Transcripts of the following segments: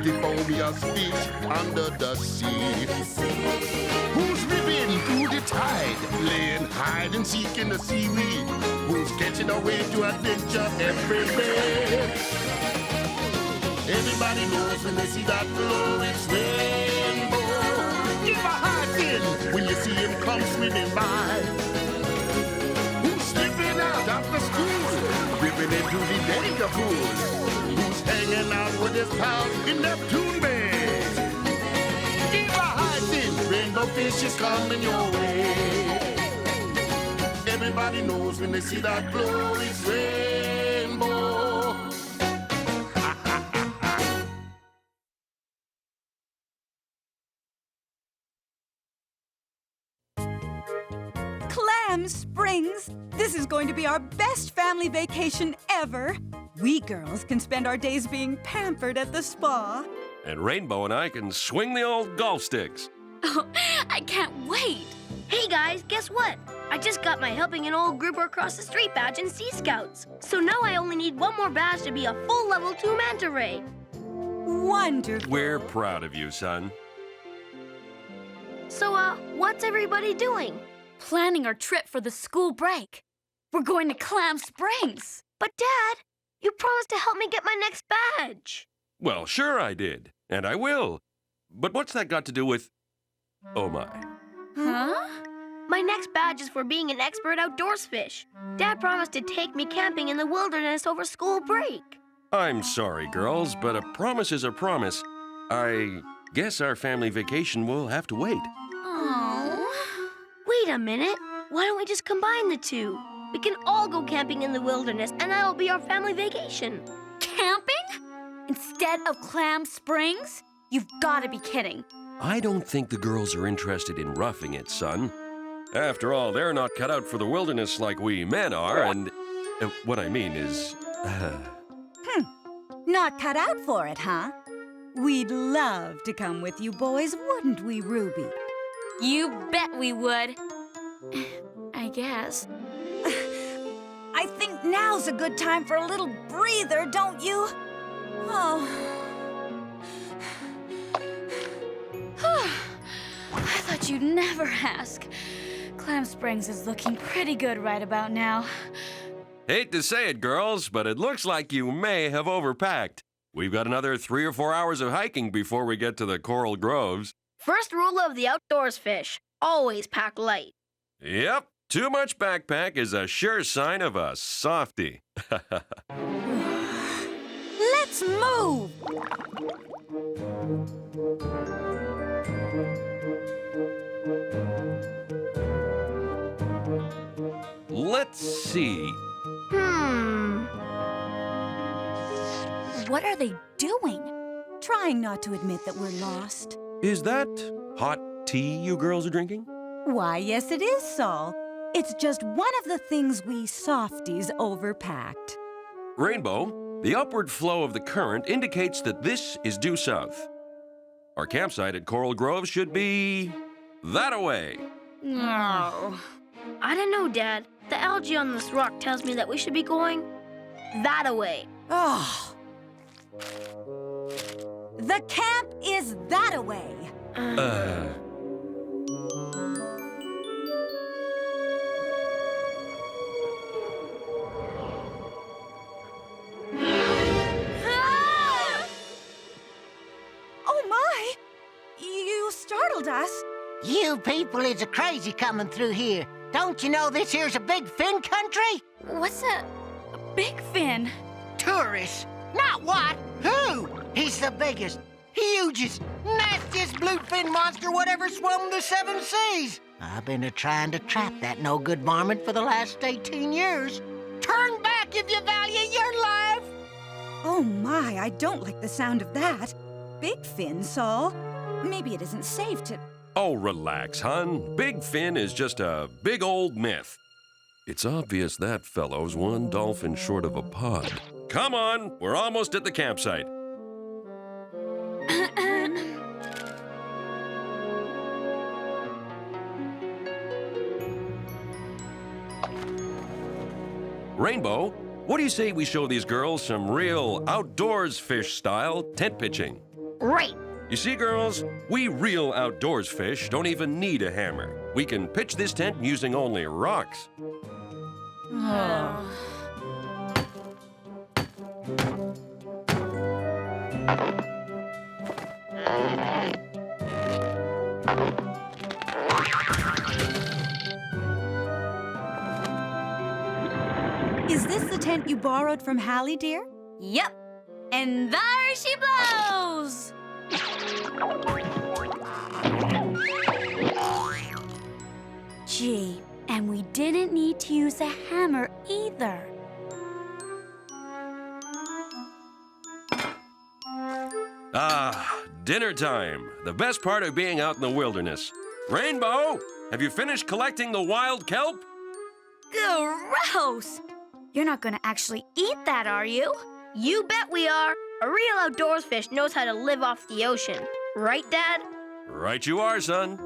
the foamiest fish under the sea? Who's living through the tide, playing hide and seek in the seaweed? Who's catching a way to adventure every day? Everybody knows when they see that glow, it's rainbow. Give a high fin when you see him come swimming by. Who's slipping out after school, ripping into the danger pool? Who's hanging out with his pals in Neptune Bay? Give a high fin, rainbow fish is coming your way. Everybody knows when they see that glow, it's rainbow. Clam Springs! This is going to be our best family vacation ever. We girls can spend our days being pampered at the spa. And Rainbow and I can swing the old golf sticks. Oh, I can't wait. Hey guys, guess what? I just got my Helping an Old Grouper Across the Street badge in Sea Scouts. So now I only need one more badge to be a full level 2 manta ray. Wonderful. We're proud of you, son. So, what's everybody doing? Planning our trip for the school break. We're going to Clam Springs. But Dad, you promised to help me get my next badge. Well, sure I did. And I will. But what's that got to do with... Oh, my. Huh? My next badge is for being an expert outdoors fish. Dad promised to take me camping in the wilderness over school break. I'm sorry, girls, but a promise is a promise. I guess our family vacation will have to wait. Oh. Wait a minute. Why don't we just combine the two? We can all go camping in the wilderness, and that'll be our family vacation. Camping? Instead of Clam Springs? You've got to be kidding. I don't think the girls are interested in roughing it, son. After all, they're not cut out for the wilderness like we men are, and what I mean is... Not cut out for it, huh? We'd love to come with you boys, wouldn't we, Ruby? You bet we would. I guess. I think now's a good time for a little breather, don't you? Oh. I thought you'd never ask. Clam Springs is looking pretty good right about now. Hate to say it, girls, but it looks like you may have overpacked. We've got another 3 or 4 hours of hiking before we get to the coral groves. First rule of the outdoors fish, always pack light. Yep, too much backpack is a sure sign of a softie. Let's move! Let's see. What are they doing? Trying not to admit that we're lost. Is that hot tea you girls are drinking? Why, yes it is, Saul. It's just one of the things we softies overpacked. Rainbow, the upward flow of the current indicates that this is due south. Our campsite at Coral Grove should be that-a-way. No. I don't know, Dad. The algae on this rock tells me that we should be going that-a-way. Oh. The camp is that-a-way. Oh, my! You startled us. You people is a crazy coming through here. Don't you know this here's a big fin country? What's a big fin? Tourists. Not what? Who? He's the biggest, hugest, nastiest bluefin monster whatever swum the 7 seas. I've been trying to trap that no-good varmint for the last 18 years. Turn back if you value your life. Oh, my, I don't like the sound of that. Big fin, Saul. Maybe it isn't safe to... Oh, relax, hon. Big Fin is just a big old myth. It's obvious that fellow's one dolphin short of a pod. Come on, we're almost at the campsite. Rainbow, what do you say we show these girls some real outdoors fish-style tent pitching? Right. You see, girls, we real outdoors fish don't even need a hammer. We can pitch this tent using only rocks. Is this the tent you borrowed from Hallie, dear? Yep. And there she blows! Gee, and we didn't need to use a hammer either. Ah, dinner time. The best part of being out in the wilderness. Rainbow, have you finished collecting the wild kelp? Gross! You're not gonna actually eat that, are you? You bet we are. A real outdoors fish knows how to live off the ocean. Right, Dad? Right you are, son.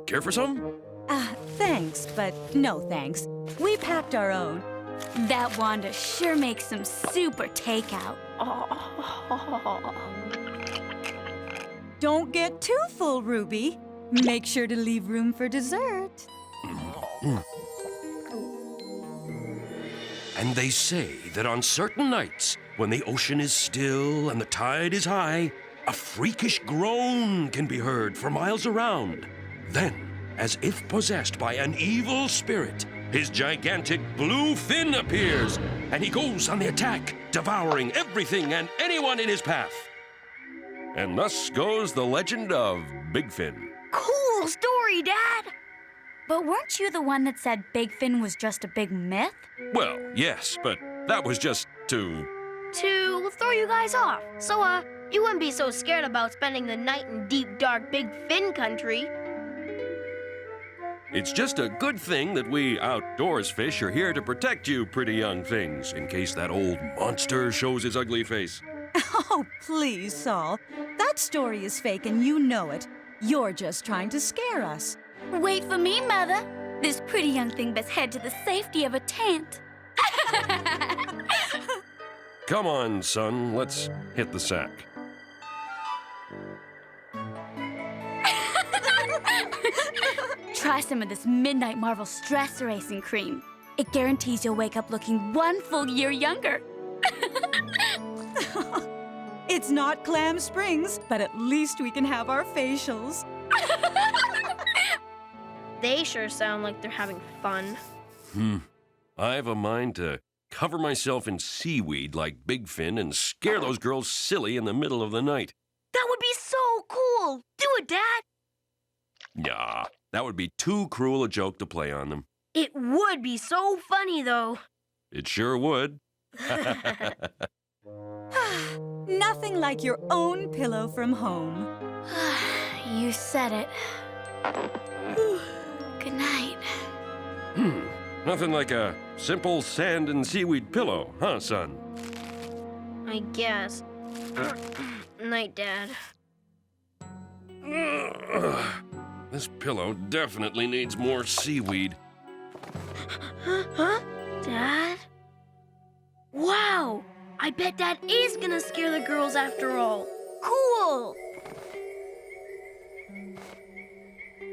Care for some? Thanks, but no thanks. We packed our own. That Wanda sure makes some super takeout. Don't get too full, Ruby. Make sure to leave room for dessert. And they say that on certain nights, when the ocean is still and the tide is high, a freakish groan can be heard for miles around. Then, as if possessed by an evil spirit, his gigantic blue fin appears, and he goes on the attack, devouring everything and anyone in his path. And thus goes the legend of Big Fin. Cool story, Dad. But weren't you the one that said Big Fin was just a big myth? Well, yes, but that was just to... To throw you guys off. So, you wouldn't be so scared about spending the night in deep, dark Big Fin country. It's just a good thing that we outdoors fish are here to protect you, pretty young things, in case that old monster shows his ugly face. Oh, please, Saul. That story is fake and you know it. You're just trying to scare us. Wait for me, Mother. This pretty young thing best head to the safety of a tent. Come on, son, let's hit the sack. Try some of this Midnight Marvel Stress Erasing Cream. It guarantees you'll wake up looking 1 full year younger. It's not Clam Springs, but at least we can have our facials. They sure sound like they're having fun. I have a mind to cover myself in seaweed like Big Fin and scare those girls silly in the middle of the night. That would be so cool. Do it, Dad. Nah, that would be too cruel a joke to play on them. It would be so funny, though. It sure would. Nothing like your own pillow from home. You said it. Good night. Nothing like a simple sand and seaweed pillow, huh, son? I guess. Night, Dad. This pillow definitely needs more seaweed. Huh? Dad? Wow! I bet Dad is gonna scare the girls after all. Cool!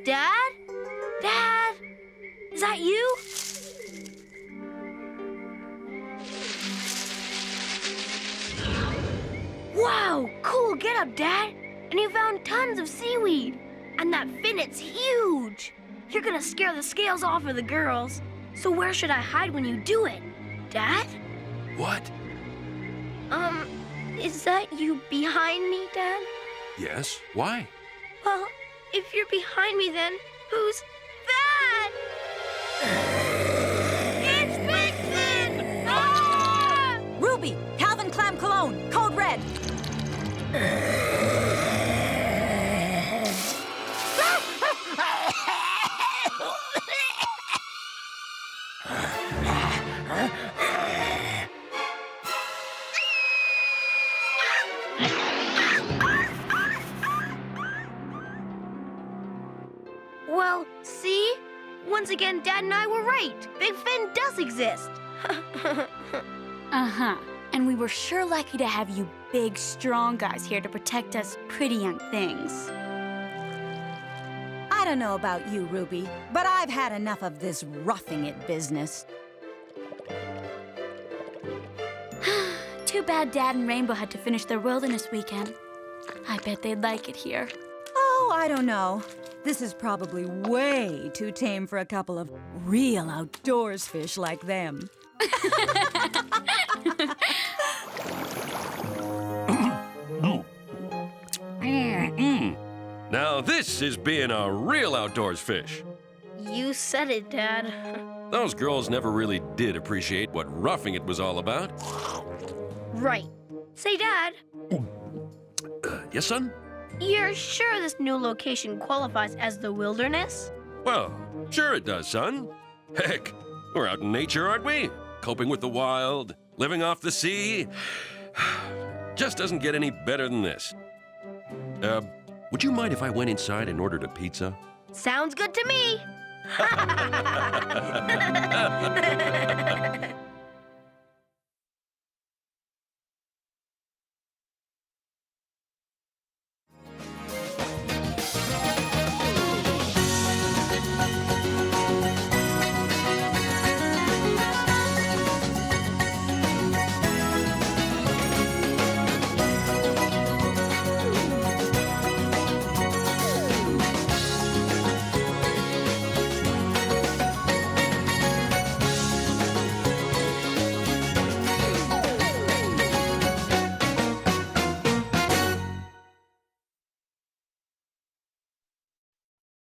Dad? Dad? Is that you? Wow! Cool get up, Dad! And you found tons of seaweed. And that fin, it's huge! You're gonna scare the scales off of the girls. So where should I hide when you do it? Dad? What? Is that you behind me, Dad? Yes, why? Well, if you're behind me, then who's that? It's Big Fin! Ah! Ruby, Calvin Clam Cologne, code red. Well, see? Once again, Dad and I were right. Big Fin does exist. Uh-huh. And we were sure lucky to have you big, strong guys here to protect us pretty young things. I don't know about you, Ruby, but I've had enough of this roughing it business. Too bad Dad and Rainbow had to finish their wilderness weekend. I bet they'd like it here. Oh, I don't know. This is probably way too tame for a couple of real outdoors fish like them. Now this is being a real outdoors fish. You said it, Dad. Those girls never really did appreciate what roughing it was all about. Right. Say, Dad, Yes, son? you're sure this new location qualifies as the wilderness? Well, sure it does, son. Heck, we're out in nature, aren't we? Coping with the wild, living off the sea. Just doesn't get any better than this. Would you mind if I went inside and ordered a pizza? Sounds good to me.